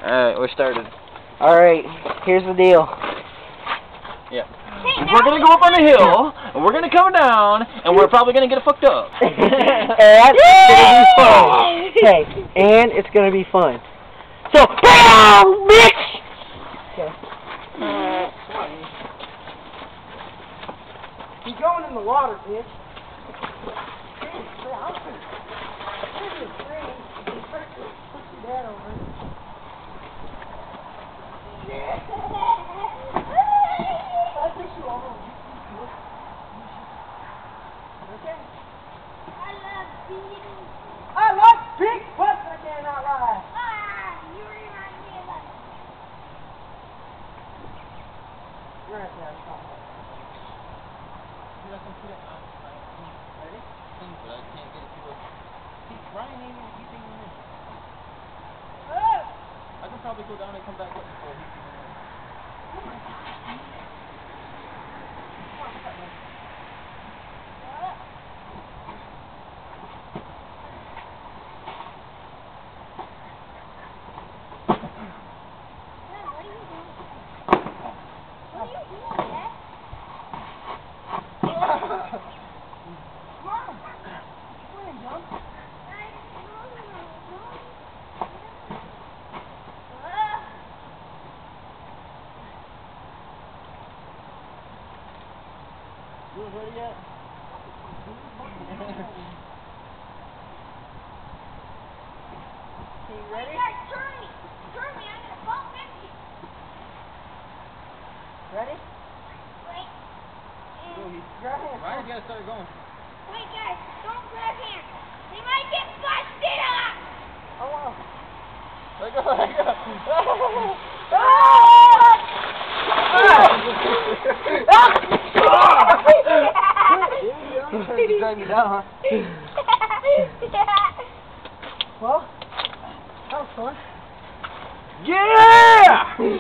Alright, we're started. Alright, here's the deal. Yeah. We're gonna go up on the hill, and we're gonna come down, and we're probably gonna get fucked up. And it's gonna be fun. Okay, and it's gonna be fun. So, BAM, bitch! Okay. Keep going in the water, bitch. I love big butts, I cannot lie. You remind me of that. You're at that spot. Ready? But I can't get it to work. See, Ryan ain't even keeping in there. I can probably go down and come back up before he can. You ready yet? Okay, you ready? Hey, turn me. Turn me. I'm going to bump into you. Ready? Wait. Grab hands. Ryan's gotta start going. Wait, guys. Don't grab hands. They might get busted up. Oh, wow. Let go, let go. He's drag me down, huh? Well, that was fun. Yeah! Woo!